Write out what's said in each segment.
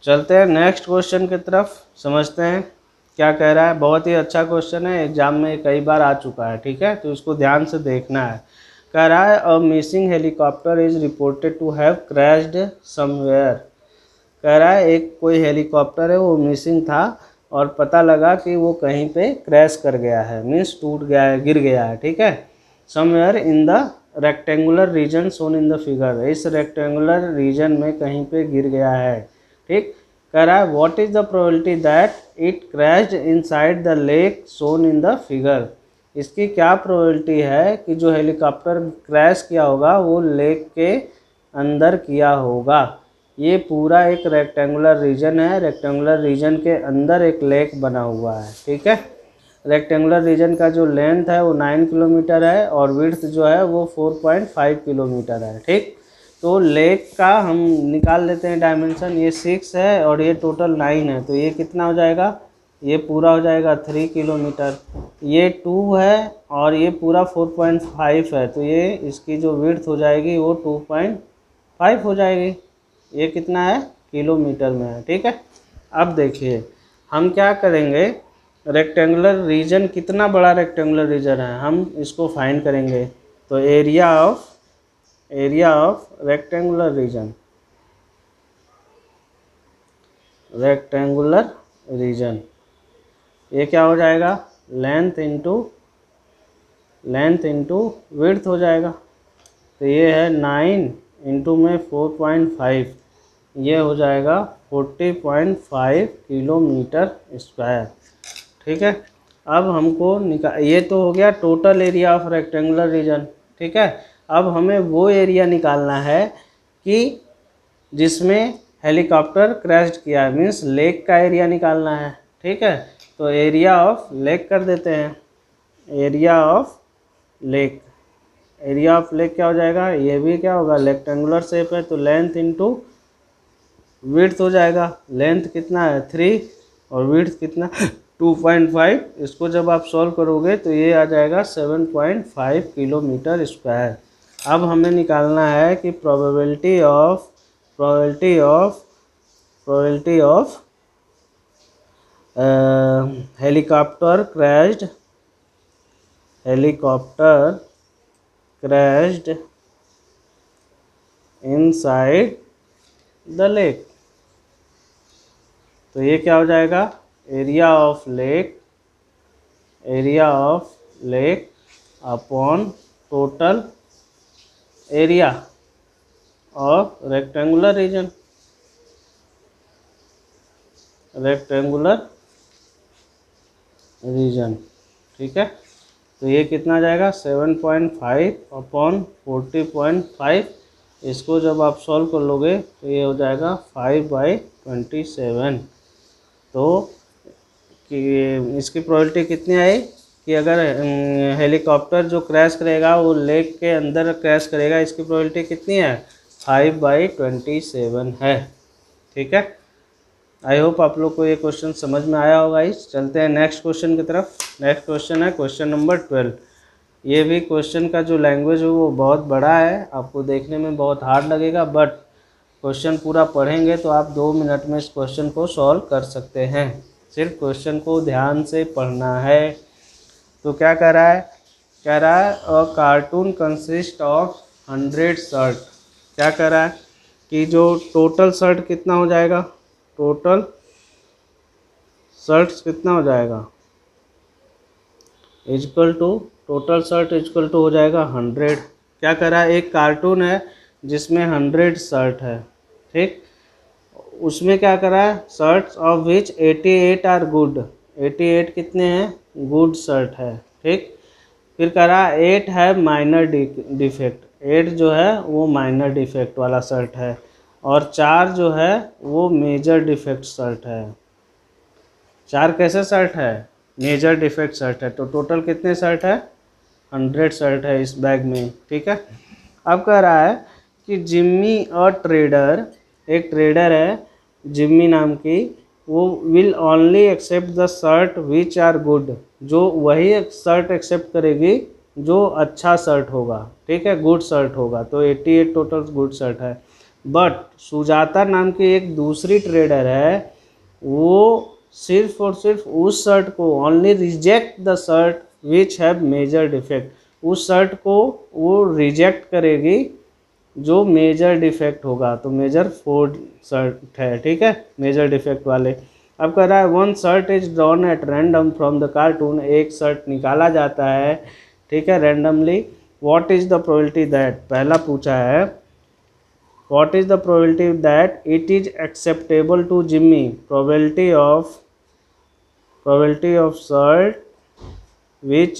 चलते हैं next question की तरफ, समझते हैं क्या कह रहा है। बहुत ही अच्छा क्वेश्चन है, एग्जाम में कई बार आ चुका है, ठीक है, तो इसको ध्यान से देखना है। कह रहा है a missing helicopter is reported to have crashed somewhere. कह रहा है एक कोई हेलीकॉप्टर है वो मिसिंग था और पता लगा कि वो कहीं पे क्रैश कर गया है, मीन्स टूट गया है, गिर गया है, ठीक है। Somewhere in the rectangular reason shown in the figure, इस रेक्टेंगुलर रीजन में कहीं पे गिर गया है, ठीक। कह रहा है what is the probability that it crashed inside the lake shown in the figure. इसकी क्या प्रोबेबिलिटी है कि जो हेलीकॉप्टर क्रैश किया होगा वो लेक के अंदर किया होगा। ये पूरा एक रेक्टेंगुलर रीजन है, रेक्टेंगुलर रीजन के अंदर एक लेक बना हुआ है, ठीक है। रेक्टेंगुलर रीजन का जो लेंथ है वो 9 किलोमीटर है और विड्थ जो है वो 4.5 किलोमीटर है, ठीक। तो लेक का हम निकाल लेते हैं डायमेंशन, ये 6 है और ये टोटल 9 है, तो ये कितना हो जाएगा, ये पूरा हो जाएगा 3 किलोमीटर। ये 2 है और ये पूरा 4.5 है, तो ये इसकी जो विड्थ हो जाएगी वो 2.5 हो जाएगी। ये कितना है, किलोमीटर में है, ठीक है। अब देखिए हम क्या करेंगे, रेक्टेंगुलर रीजन कितना बड़ा रेक्टेंगुलर रीजन है हम इसको फाइंड करेंगे। तो एरिया ऑफ रेक्टेंगुलर रीजन ये क्या हो जाएगा, लेंथ इंटू विड्थ हो जाएगा। तो ये है 9 इंटू में 4.5, ये हो जाएगा 40.5 किलोमीटर स्क्वायर, ठीक है। अब हमको ये तो हो गया total area of rectangular reason, ठीक है। अब हमें वो एरिया निकालना है कि जिसमें हेलीकॉप्टर क्रैश किया है, मीन्स लेक का एरिया निकालना है, ठीक है। तो एरिया ऑफ लेक कर देते हैं, एरिया ऑफ लेक क्या हो जाएगा, ये भी क्या होगा, रेक्टेंगुलर शेप है तो लेंथ इंटू विड्थ हो जाएगा। लेंथ कितना है 3 और विड्थ कितना 2.5। इसको जब आप सॉल्व करोगे तो ये आ जाएगा 7.5 किलोमीटर स्क्वायर। अब हमें निकालना है कि probability of helicopter crashed inside the lake. तो ये क्या हो जाएगा, area of lake upon total area of rectangular reason, ठीक है। तो ये कितना जाएगा 7.5 अपॉन 40.5। इसको जब आप सॉल्व कर लोगे तो ये हो जाएगा 5/27। तो कि इसकी प्रोबेबिलिटी कितनी आई कि अगर हेलीकॉप्टर जो क्रैश करेगा वो लेक के अंदर क्रैश करेगा, इसकी प्रोबेबिलिटी कितनी है 5/27 है, ठीक है। आई होप आप लोग को ये क्वेश्चन समझ में आया होगा। इस चलते हैं नेक्स्ट क्वेश्चन की तरफ। नेक्स्ट क्वेश्चन है क्वेश्चन नंबर 12। ये भी क्वेश्चन का जो लैंग्वेज है वो बहुत बड़ा है, आपको देखने में बहुत हार्ड लगेगा, बट क्वेश्चन पूरा पढ़ेंगे तो आप 2 मिनट में इस क्वेश्चन को सॉल्व कर सकते हैं। सिर्फ क्वेश्चन को ध्यान से पढ़ना है। तो क्या कह रहा है, अ कार्टून कंसिस्ट ऑफ 100 शर्ट। क्या कह रहा है कि जो टोटल शर्ट कितना हो जाएगा, टोटल शर्ट्स कितना हो जाएगा equal to total shirt equal to हो जाएगा 100। क्या कह रहा है, एक कार्टून है जिसमें 100 शर्ट है, ठीक। उसमें क्या करा है, shirts of which 88 are good, 88 कितने हैं, गुड शर्ट है, ठीक। फिर कह रहा है 8 है माइनर डिफेक्ट, 8 जो है वो माइनर डिफेक्ट वाला शर्ट है और 4 जो है वो मेजर डिफेक्ट शर्ट है। 4 कैसे शर्ट है, मेजर डिफेक्ट शर्ट है। तो टोटल कितने शर्ट है, 100 शर्ट है इस बैग में, ठीक है। अब कह रहा है कि जिम्मी और ट्रेडर, एक ट्रेडर है जिम्मी नाम की, वो will only accept the shirt which are good, जो वही शर्ट एक्सेप्ट करेगी जो अच्छा शर्ट होगा, ठीक है, गुड शर्ट होगा। तो 88 टोटल गुड शर्ट है। बट सुजाता नाम की एक दूसरी ट्रेडर है, वो सिर्फ और सिर्फ उस शर्ट को only reject the shirt which have major defect, उस शर्ट को वो रिजेक्ट करेगी जो मेजर डिफेक्ट होगा। तो मेजर 4 शर्ट है, ठीक है, मेजर डिफेक्ट वाले। अब कह रहा है one shirt is drawn at random from the carton, एक शर्ट निकाला जाता है, ठीक है, randomly. What is the probability that, पहला पूछा है what is the probability that it is acceptable to Jimmy, probability of shirt which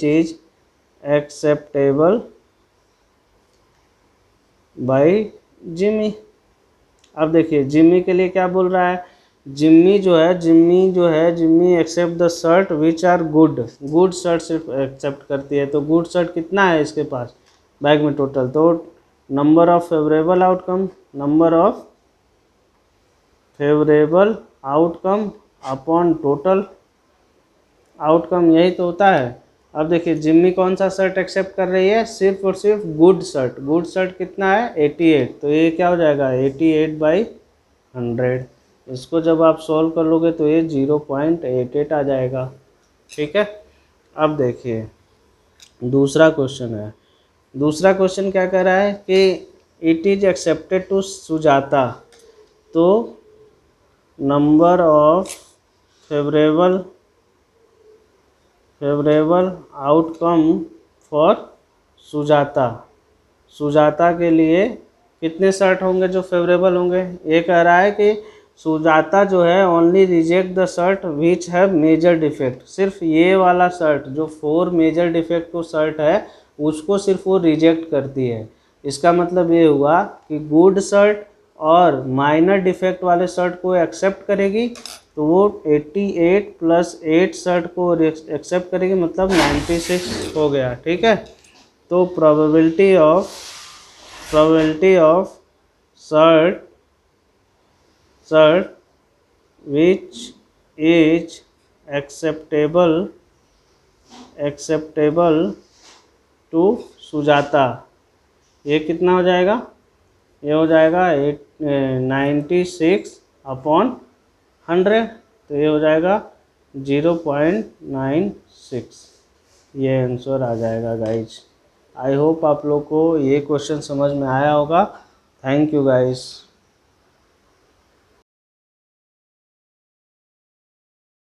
is acceptable by Jimmy. अब देखिए जिम्मी के लिए क्या बोल रहा है, जिम्मी जो है Jimmy accept the shirt which are good shirt सिर्फ एक्सेप्ट करती है। तो गुड शर्ट कितना है इसके पास बैग में टोटल, तो number of favourable outcome upon total outcome, यही तो होता है। अब देखिए जिम्मी कौन सा शर्ट एक्सेप्ट कर रही है, सिर्फ और सिर्फ गुड शर्ट कितना है 88, तो ये क्या हो जाएगा 88/100। इसको जब आप सॉल्व कर लोगे तो ये 0.88 आ जाएगा, ठीक है। अब देखिए दूसरा क्वेश्चन है, दूसरा क्वेश्चन क्या कह रहा है कि it is accepted to Sujata, तो number of favourable outcome for Sujata के लिए कितने शर्ट होंगे जो फेवरेबल होंगे। ये कह रहा है कि सुजाता जो है only reject the shirt which have major defect, सिर्फ ये वाला शर्ट जो 4 मेजर डिफेक्ट को शर्ट है उसको सिर्फ वो रिजेक्ट करती है। इसका मतलब ये हुआ कि गुड शर्ट और माइनर डिफेक्ट वाले शर्ट को एक्सेप्ट करेगी, तो वो 88 + 8 शर्ट को एक्सेप्ट करेगी, मतलब 96 हो गया, ठीक है। तो probability of shirt which is acceptable to Sujata, ये कितना हो जाएगा, ये हो जाएगा 96/100, तो ये हो जाएगा 0.96, ये आंसर आ जाएगा गाइज। आई होप आप लोग को ये क्वेश्चन समझ में आया होगा। Thank you guys.